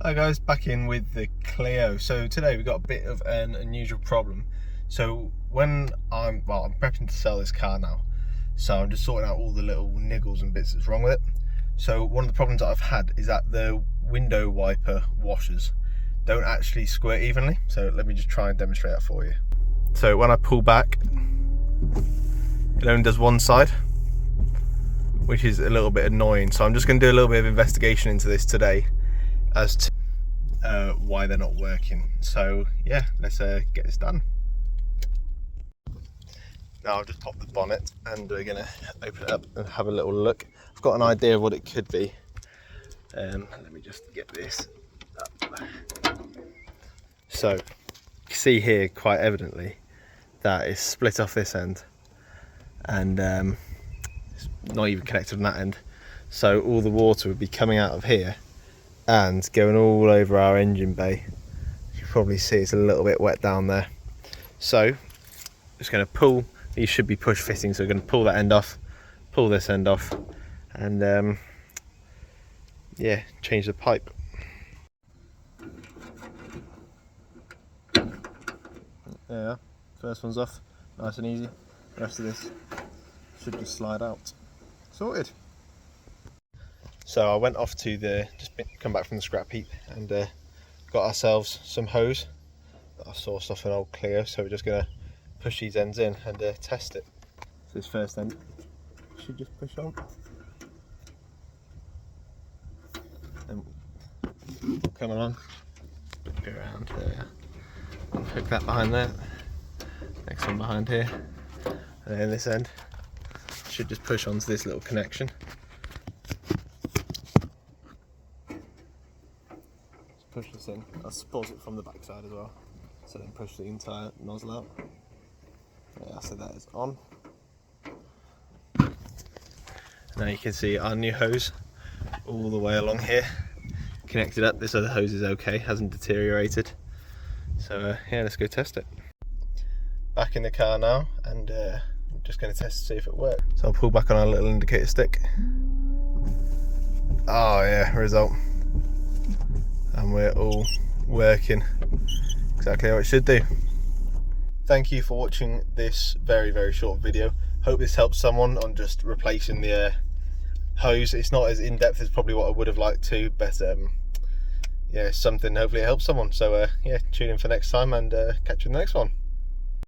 Hi guys, back in with the Clio. So today we've got a bit of an unusual problem. So when I'm prepping to sell this car now, so I'm just sorting out all the little niggles and bits that's wrong with it. So one of the problems that I've had is that the window wiper washers don't actually squirt evenly. So let me just try and demonstrate that for you. So when I pull back, it only does one side, which is a little bit annoying. So I'm just going to do a little bit of investigation into this today as to why they're not working. So yeah, let's get this done. Now I've just popped the bonnet and we're gonna open it up and have a little look. I've got an idea of what it could be. Let me just get this up. So you can see here quite evidently that it's split off this end and it's not even connected on that end. So all the water would be coming out of here and going all over our engine bay. You can probably see it's a little bit wet down there. So just going to pull, these should be push fittings, so we're going to pull that end off, pull this end off, and yeah, change the pipe. There, first one's off, nice and easy. The rest of this should just slide out. Sorted. So I went off to come back from the scrap heap and got ourselves some hose that I sourced off an old Clio. So we're just going to push these ends in and test it. So this first end should just push on. And we'll come along, go around there, and hook that behind there. Next one behind here. And then this end should just push onto this little connection. Push this in. I'll support it from the back side as well, so then push the entire nozzle out. Yeah, so that is on. Now you can see our new hose all the way along here, connected up. This other hose is okay, hasn't deteriorated. So yeah, let's go test it. Back in the car now, and I'm just going to test to see if it works. So I'll pull back on our little indicator stick. Oh yeah, result. And we're all working exactly how it should do. Thank you for watching this very short video. Hope this helps someone on just replacing the hose. It's not as in-depth as probably what I would have liked to, but yeah, something, hopefully it helps someone. So yeah, tune in for next time and catch you in the next one.